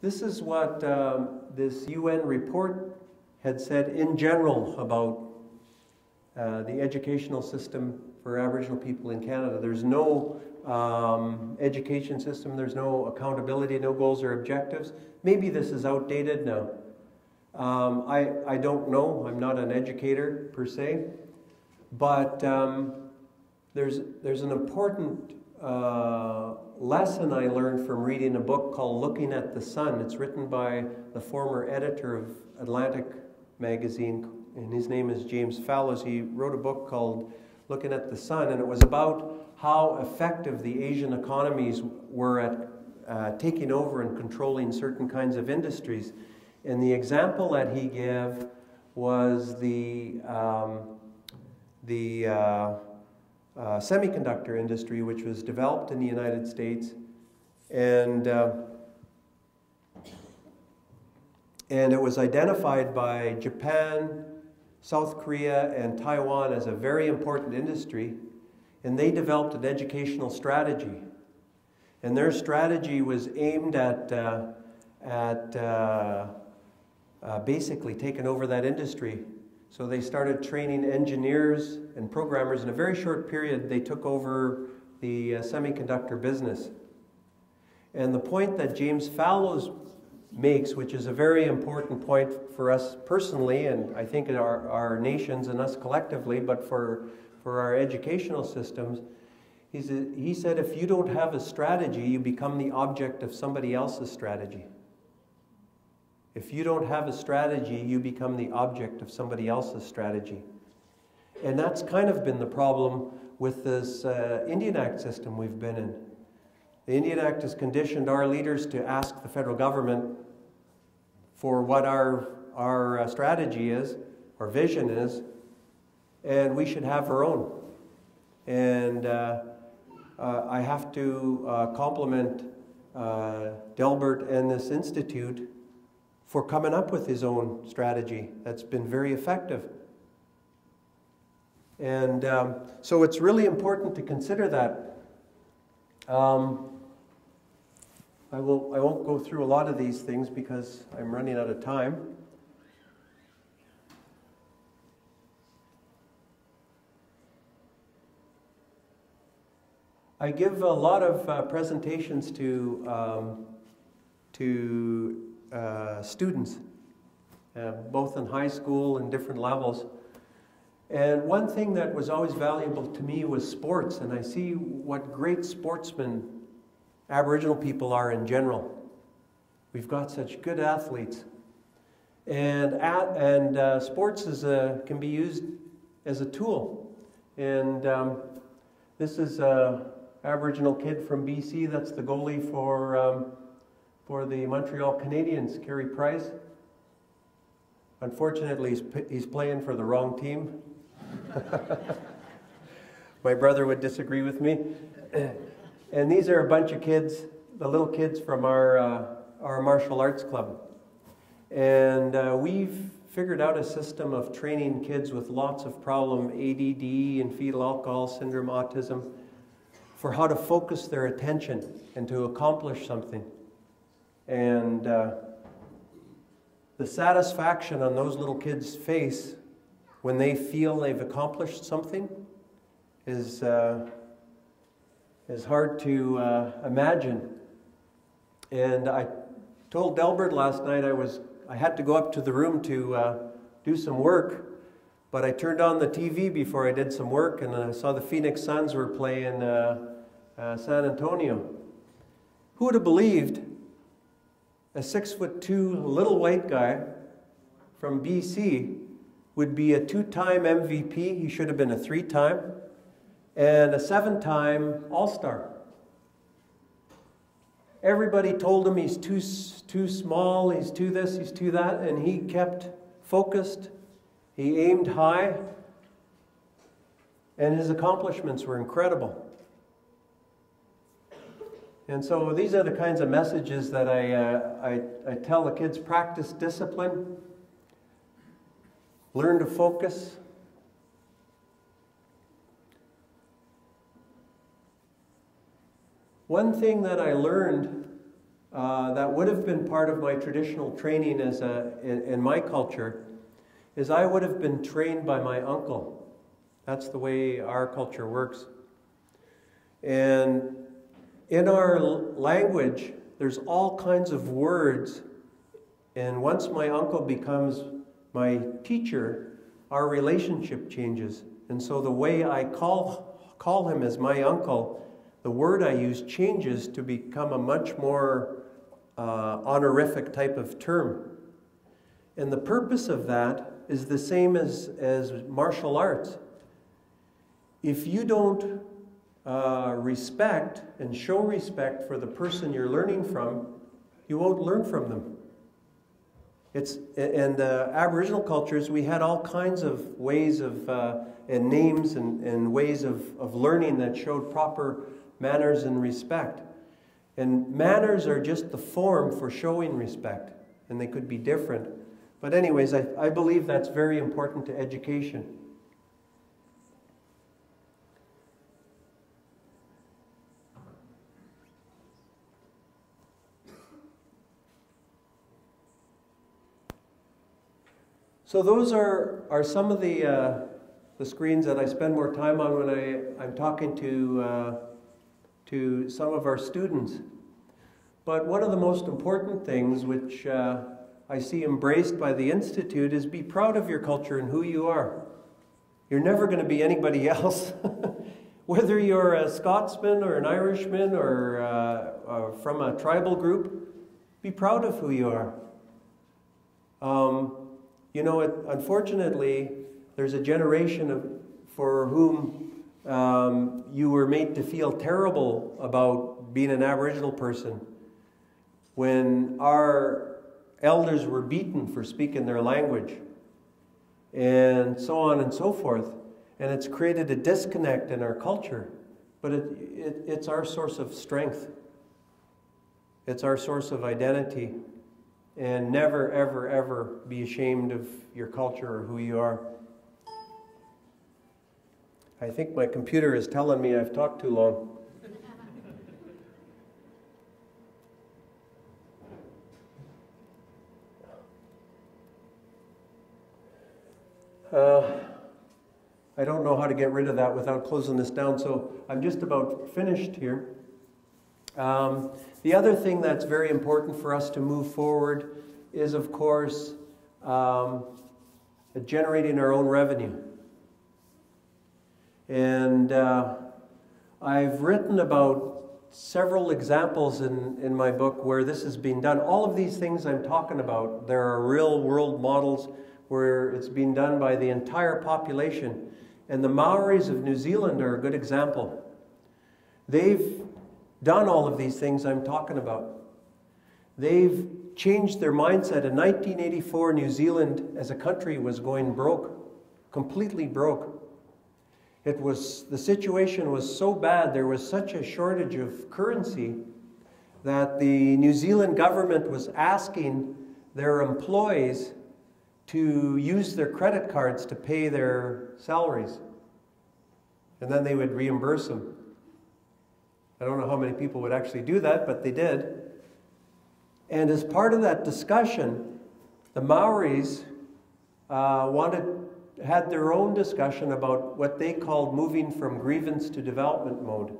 This is what this UN report had said in general about the educational system for Aboriginal people in Canada. There's no education system, there's no accountability, no goals or objectives. Maybe this is outdated now. I don't know, I'm not an educator per se, but there's an important lesson I learned from reading a book called Looking at the Sun. It's written by the former editor of Atlantic magazine, and his name is James Fallows. He wrote a book called Looking at the Sun, and it was about how effective the Asian economies were at taking over and controlling certain kinds of industries. And the example that he gave was the semiconductor industry, which was developed in the United States, and it was identified by Japan, South Korea, and Taiwan as a very important industry, and they developed an educational strategy. And their strategy was aimed at basically taking over that industry. So they started training engineers and programmers. In a very short period, they took over the semiconductor business. And the point that James Fallows makes, which is a very important point for us personally, and I think in our nations and us collectively, but for our educational systems, he said, if you don't have a strategy, you become the object of somebody else's strategy. If you don't have a strategy, you become the object of somebody else's strategy. And that's kind of been the problem with this Indian Act system we've been in. The Indian Act has conditioned our leaders to ask the federal government for what our strategy is, our vision is, and we should have our own. And I have to compliment Delbert and this institute for coming up with his own strategy that's been very effective. And so it's really important to consider that. I won't go through a lot of these things because I'm running out of time. I give a lot of presentations to students, both in high school and different levels. And one thing that was always valuable to me was sports, and I see what great sportsmen Aboriginal people are in general. We've got such good athletes. And sports can be used as a tool. And this is an Aboriginal kid from BC that's the goalie for the Montreal Canadiens, Carey Price. Unfortunately, he's playing for the wrong team. My brother would disagree with me. And these are a bunch of kids, the little kids from our martial arts club. And we've figured out a system of training kids with lots of problem, ADD and fetal alcohol syndrome, autism, for how to focus their attention and to accomplish something. And the satisfaction on those little kids' face when they feel they've accomplished something is hard to imagine. And I told Delbert last night I had to go up to the room to do some work, but I turned on the TV before I did some work, and I saw the Phoenix Suns were playing San Antonio. Who would have believed a 6'2" little white guy from BC would be a 2-time MVP, he should have been a 3-time, and a 7-time All-Star. Everybody told him he's too small, he's too this, he's too that, and he kept focused, he aimed high, and his accomplishments were incredible. And so these are the kinds of messages that I tell the kids: practice discipline, learn to focus. One thing that I learned that would have been part of my traditional training in my culture is I would have been trained by my uncle. That's the way our culture works. And in our language, there's all kinds of words. And once my uncle becomes my teacher, our relationship changes. And so the way I call him as my uncle, the word I use changes to become a much more honorific type of term. And the purpose of that is the same as martial arts. If you don't respect and show respect for the person you're learning from, you won't learn from them. In the Aboriginal cultures, we had all kinds of ways of and names and ways of learning that showed proper manners and respect. And manners are just the form for showing respect, and they could be different. But anyways, I believe that's very important to education. So those are some of the screens that I spend more time on when I'm talking to some of our students. But one of the most important things which I see embraced by the Institute is be proud of your culture and who you are. You're never going to be anybody else. Whether you're a Scotsman or an Irishman or from a tribal group, be proud of who you are. You know, unfortunately, there's a generation for whom you were made to feel terrible about being an Aboriginal person when our elders were beaten for speaking their language and so on and so forth. And it's created a disconnect in our culture. But it's our source of strength. It's our source of identity. And never, ever, ever be ashamed of your culture or who you are. I think my computer is telling me I've talked too long. I don't know how to get rid of that without closing this down, so I'm just about finished here. The other thing that's very important for us to move forward is, of course, generating our own revenue. And I've written about several examples in my book where this has been done. All of these things I'm talking about, there are real world models where it's been done by the entire population. And the Maoris of New Zealand are a good example. They've done all of these things I'm talking about. They've changed their mindset. In 1984, New Zealand as a country was going broke, completely broke. The situation was so bad, there was such a shortage of currency that the New Zealand government was asking their employees to use their credit cards to pay their salaries. And then they would reimburse them. I don't know how many people would actually do that, but they did. And as part of that discussion, the Maoris had their own discussion about what they called moving from grievance to development mode.